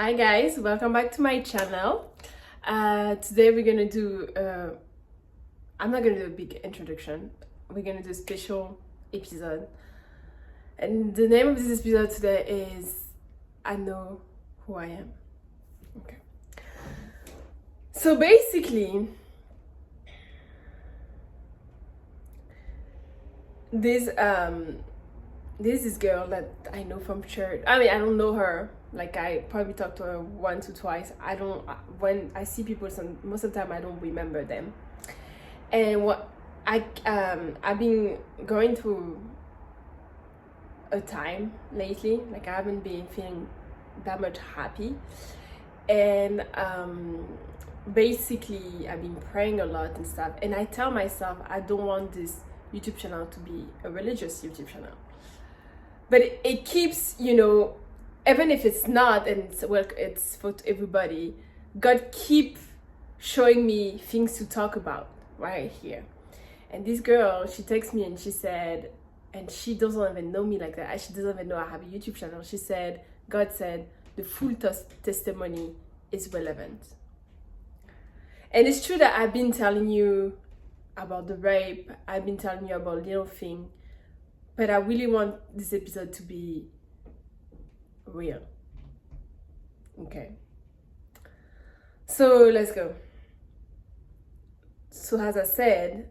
Hi guys, welcome back to my channel. Today we're gonna do, I'm not gonna do a big introduction, we're gonna do a special episode. And the name of this episode today is I Know Who I Am. Okay. So basically, this this girl that I know from church. I mean, I don't know her. Like, I probably talked to her once or twice. I don't. When I see people, most of the time I don't remember them. And what I've been going through a time lately. Like, I haven't been feeling that much happy, and basically I've been praying a lot and stuff. And I tell myself I don't want this YouTube channel to be a religious YouTube channel. But it keeps, even if it's not, and it's for everybody, God keep showing me things to talk about right here. And this girl, she texted me and she said, and she doesn't even know me like that. She doesn't even know I have a YouTube channel. She said, God said, the full testimony is relevant. And it's true that I've been telling you about the rape. I've been telling you about little things. But I really want this episode to be real. Okay. So let's go. So as I said,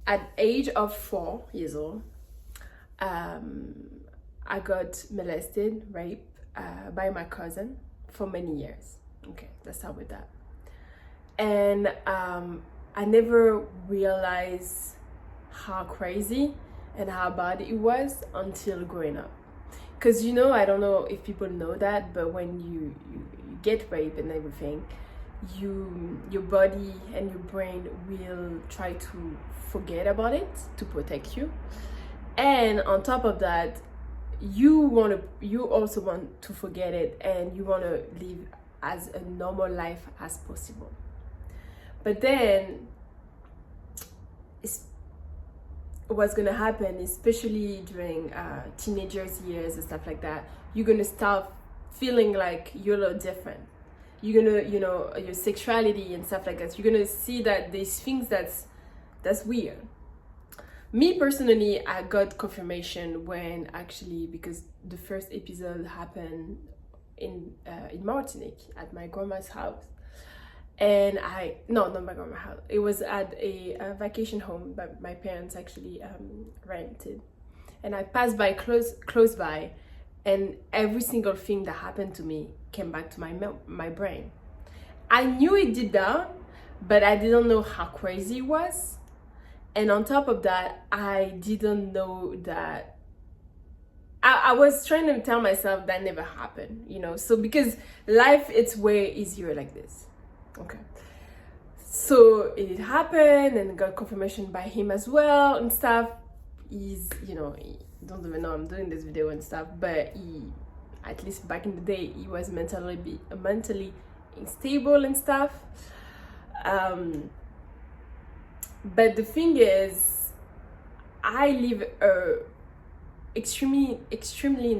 at age of 4 years old, I got molested, raped by my cousin for many years. Okay, let's start with that. And I never realized how crazy and how bad it was until growing up. Because I don't know if people know that, but when you get raped and everything, your body and your brain will try to forget about it to protect you. And on top of that, you also want to forget it, and you want to live as a normal life as possible. But then what's gonna happen, especially during teenagers years and stuff like that, you're gonna start feeling like you're a little different. You're gonna, your sexuality and stuff like that, you're gonna see that there's things that's weird. Me personally, I got confirmation when actually, because the first episode happened in Martinique at my grandma's house. And not my grandma's house. It was at a vacation home that my parents actually rented. And I passed by close by, and every single thing that happened to me came back to my brain. I knew it deep down, but I didn't know how crazy it was. And on top of that, I didn't know that I was trying to tell myself that never happened, So because life, it's way easier like this. Okay, so it happened and got confirmation by him as well and stuff. He don't even know I'm doing this video and stuff, but at least back in the day, he was mentally unstable and stuff. But the thing is, I live a extremely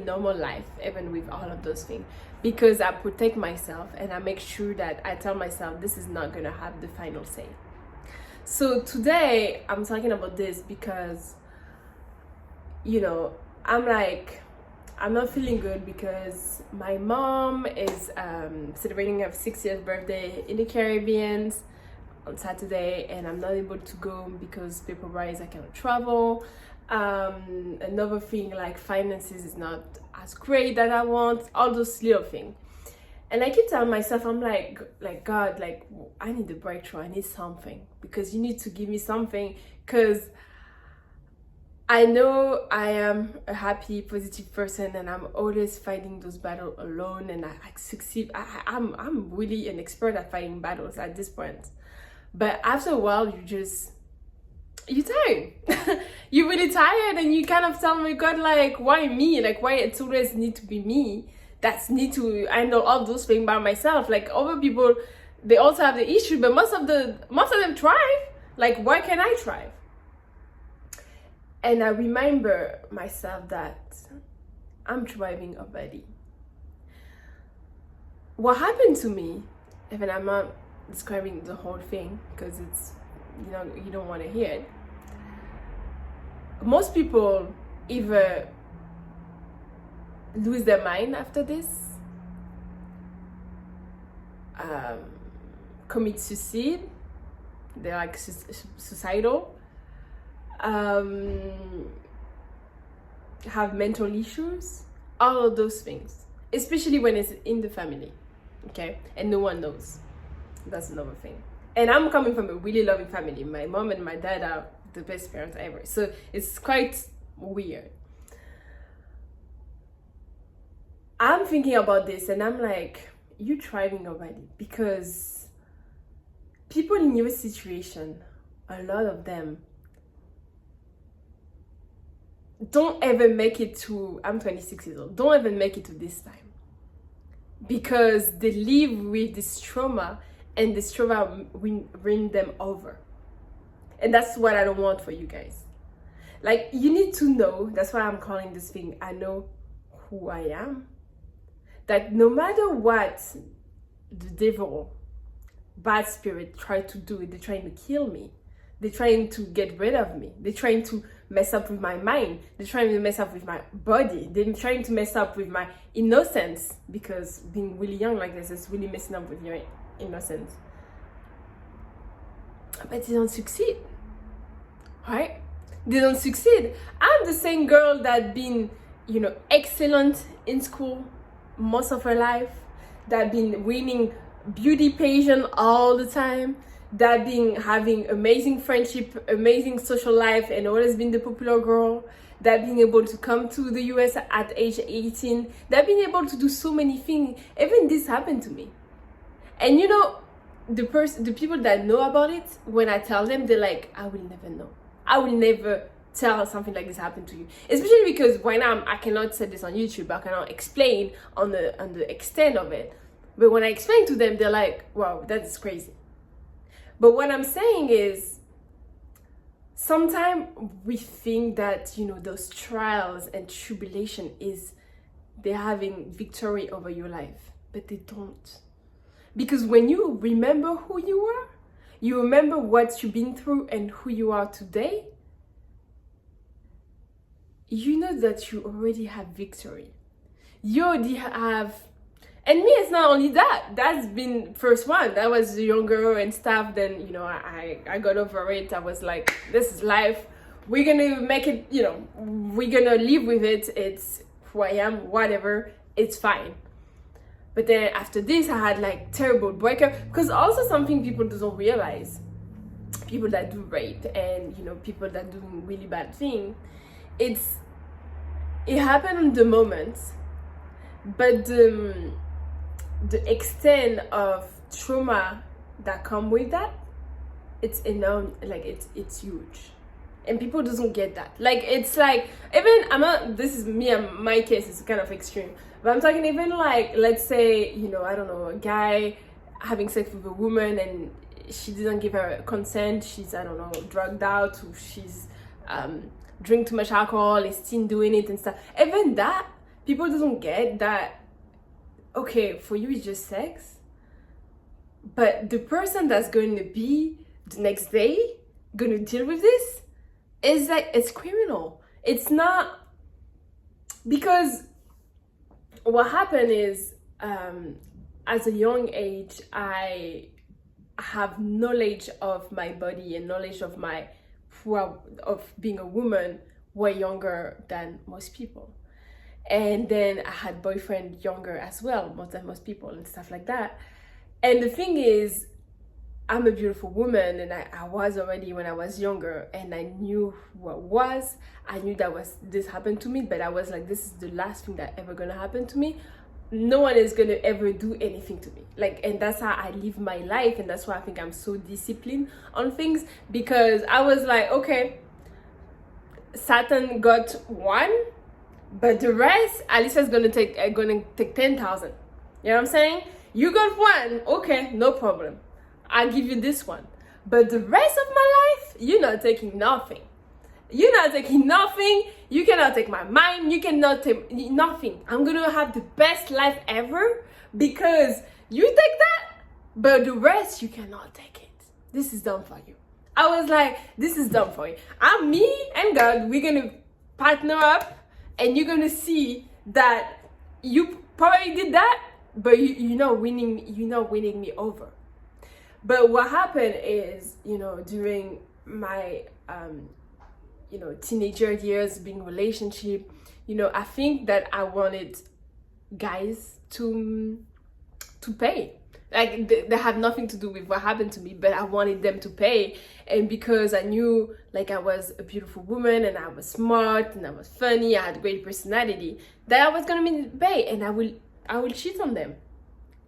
normal life, even with all of those things, because I protect myself and I make sure that I tell myself this is not gonna have the final say. So today I'm talking about this because I'm not feeling good because my mom is celebrating her 60th birthday in the Caribbean on Saturday, and I'm not able to go because paper-wise I cannot travel. Another thing, like finances is not as great that I want, all those little things. And I keep telling myself, I'm like God, like, I need a breakthrough, I need something, because you need to give me something, because I know I am a happy, positive person, and I'm always fighting those battles alone, and I succeed. I'm really an expert at fighting battles at this point. But after a while, you're tired. You're really tired, and you kind of tell me, God, like, why me? Like, why it always need to be me that need to handle all those things by myself? Like, other people, they also have the issue, but most of them thrive. Like, why can't I thrive? And I remember myself that I'm thriving already. what happened to me, even I'm not describing the whole thing because it's, you don't want to hear it. Most people either lose their mind after this, commit suicide, they're like suicidal, have mental issues, all of those things, especially when it's in the family, okay, and no one knows. That's another thing. And I'm coming from a really loving family. My mom and my dad are the best parents ever, so it's quite weird. I'm thinking about this and I'm like, you're thriving already, because people in your situation, a lot of them don't ever make it to, I'm 26 years old, don't even make it to this time, because they live with this trauma, and this trauma will bring them over. And that's what I don't want for you guys. Like, you need to know, that's why I'm calling this thing, I know who I am. That no matter what the devil, bad spirit try to do, they're trying to kill me. They're trying to get rid of me. They're trying to mess up with my mind. They're trying to mess up with my body. They're trying to mess up with my innocence, because being really young like this is really messing up with your innocence. But they don't succeed, right? They don't succeed. I'm the same girl that been, excellent in school most of her life, that been winning beauty pageant all the time, that been having amazing friendship, amazing social life, and always been the popular girl, that being able to come to the US at age 18, that being able to do so many things. Even this happened to me. And the people that know about it, when I tell them, they're like, I will never know. I will never tell something like this happened to you. Especially because right now I cannot say this on YouTube. I cannot explain on the extent of it. But when I explain to them, they're like, wow, that's crazy. But what I'm saying is, sometimes we think that, those trials and tribulation is they're having victory over your life. But they don't. Because when you remember who you are, you remember what you've been through and who you are today, you know that you already have victory. You already have, and me, it's not only that. That's been first one. That was younger and stuff. Then, I got over it. I was like, this is life. We're gonna make it, we're gonna live with it. It's who I am, whatever. It's fine. But then after this, I had like terrible breakup, because also something people don't realize, people that do rape and people that do really bad things, it happened in the moment, but the extent of trauma that come with that, it's enormous. Like it's huge, and people doesn't get that. Like, it's like, even this is me and my case is kind of extreme, but I'm talking even like, let's say, I don't know, a guy having sex with a woman and she didn't give her consent, she's, I don't know, drugged out, or she's drink too much alcohol, is still doing it and stuff. Even that, people doesn't get that, okay, for you it's just sex, but the person that's going to be the next day going to deal with this is like, it's criminal. It's not, because what happened is, as a young age, I have knowledge of my body and knowledge of of being a woman way younger than most people. And then I had boyfriend younger as well, more than most people and stuff like that. And the thing is, I'm a beautiful woman, and I was already when I was younger, and I knew who I was. I knew this happened to me, but I was like, this is the last thing that ever gonna happen to me. No one is gonna ever do anything to me. Like, and that's how I live my life, and that's why I think I'm so disciplined on things, because I was like, okay, Satan got one, but the rest, Alicia's gonna take 10,000. You know what I'm saying? You got one, okay, no problem. I'll give you this one. But the rest of my life, you're not taking nothing. You're not taking nothing. You cannot take my mind. You cannot take nothing. I'm gonna have the best life ever, because you take that, but the rest you cannot take it. This is done for you. I was like, this is done for you. I'm me and God, we're gonna partner up, and you're gonna see that you probably did that, but you're not winning me over. But what happened is, during my teenager years, being relationship, I think that I wanted guys to pay. Like they have nothing to do with what happened to me, but I wanted them to pay. And because I knew like I was a beautiful woman and I was smart and I was funny, I had great personality, that I was gonna pay, and I will cheat on them.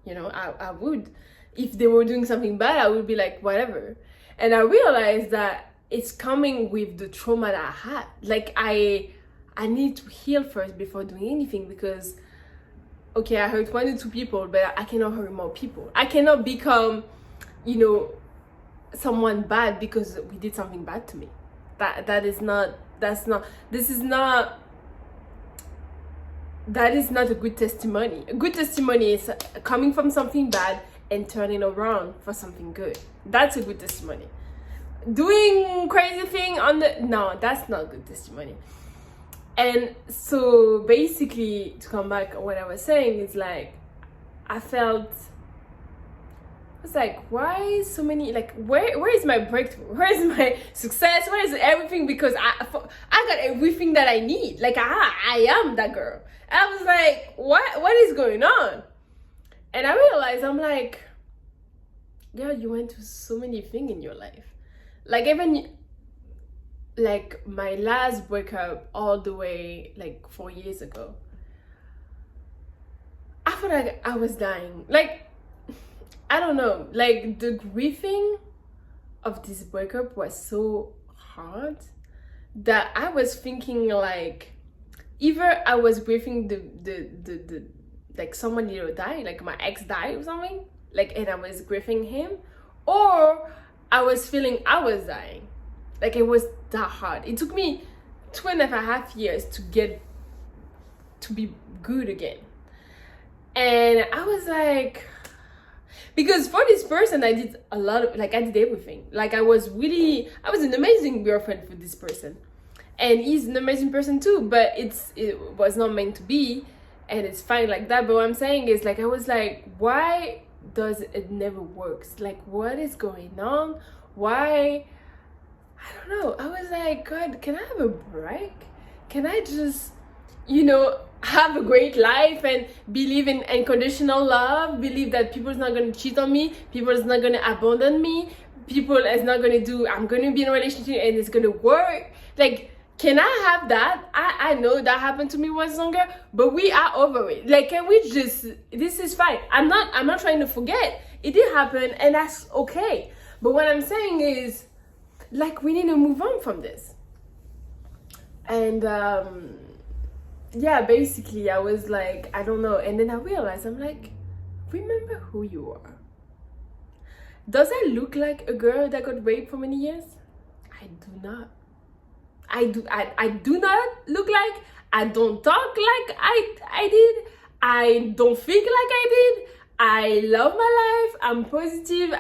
I would. If they were doing something bad, I would be like, whatever. And I realized that it's coming with the trauma that I had. Like I need to heal first before doing anything, because okay, I hurt 1 or 2 people, but I cannot hurt more people. I cannot become, someone bad because we did something bad to me. That is not a good testimony. A good testimony is coming from something bad and turning around for something good. That's a good testimony. Doing crazy thing no, that's not good testimony. And so basically, to come back, what I was saying is like, I was like, why so many, like, where is my breakthrough? Where is my success? Where is everything? Because I got everything that I need. Like, I am that girl. And I was like, what is going on? And I realized, I'm like, girl, you went through so many things in your life. Like, even like my last breakup all the way like 4 years ago, I felt like I was dying. Like, I don't know, like the grieving of this breakup was so hard that I was thinking like, either I was grieving the like someone died, like my ex died or something, like, and I was grieving him, or I was feeling I was dying. Like, it was that hard. It took me 2.5 years to get to be good again. And I was like, because for this person, I did a lot of, like, I did everything. Like, I was an amazing girlfriend for this person. And he's an amazing person too, but it was not meant to be. And it's fine like that. But what I'm saying is, like, I was like, why does it never works? Like, what is going on? Why? I don't know. I was like, God, can I have a break? Can I just, have a great life and believe in unconditional love? Believe that people is not going to cheat on me. People is not going to abandon me. People is not going to do, I'm going to be in a relationship and it's going to work. Like, can I have that? I know that happened to me when I was younger, but we are over it. Like, can we just, this is fine. I'm not trying to forget. It did happen and that's okay. But what I'm saying is, like, we need to move on from this. And yeah, basically I was like, I don't know. And then I realized, I'm like, remember who you are. Does I look like a girl that got raped for many years? I do not. I do not look like, I don't talk like I did. I don't think like I did. I love my life. I'm positive.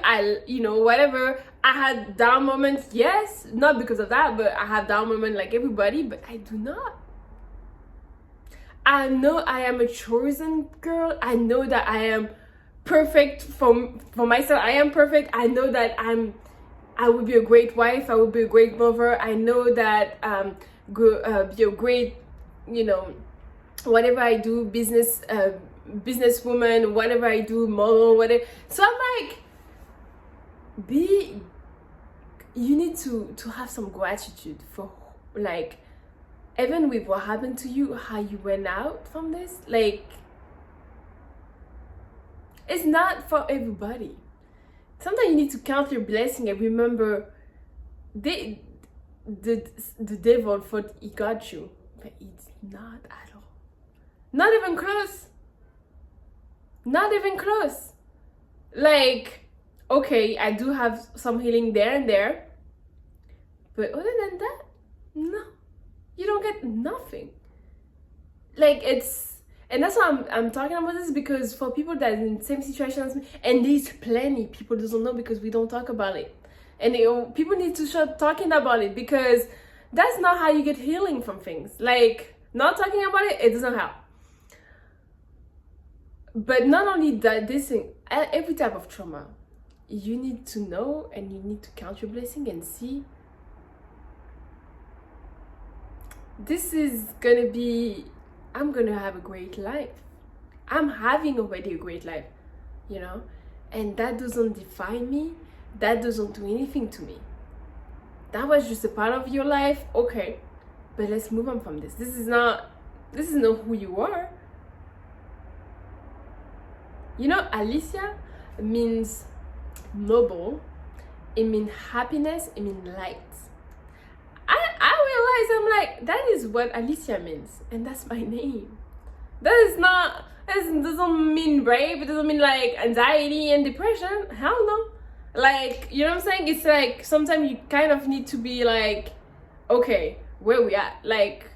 Whatever. I had down moments, yes, not because of that, but I have down moments like everybody, but I do not. I know I am a chosen girl. I know that I am perfect for myself. I am perfect. I know that I would be a great wife. I would be a great mother. I know that be a great, whatever I do, businesswoman, whatever I do, model, whatever. So I'm like, you need to have some gratitude for, like, even with what happened to you, how you went out from this. Like, it's not for everybody. Sometimes you need to count your blessing and remember the devil thought he got you, but it's not at all. Not even close. Not even close. Like, okay, I do have some healing there and there, but other than that, no, you don't get nothing. Like, And that's why I'm talking about this, because for people that are in the same situation as me, and there's plenty people doesn't know because we don't talk about it. And people need to start talking about it, because that's not how you get healing from things. Like, not talking about it, it doesn't help. But not only that, this thing, every type of trauma, you need to know and you need to count your blessing and see, this is gonna be, I'm gonna have a great life. I'm having already a great life, you know? And that doesn't define me. That doesn't do anything to me. That was just a part of your life, okay. But let's move on from this. This is not who you are. You know, Alicia means noble. It means happiness. It means light. I realize, I'm like, that is what Alicia means, and that's my name. That doesn't mean brave. It doesn't mean like anxiety and depression. Hell no. Like, you know what I'm saying? It's like sometimes you kind of need to be like, okay, where we at? Like,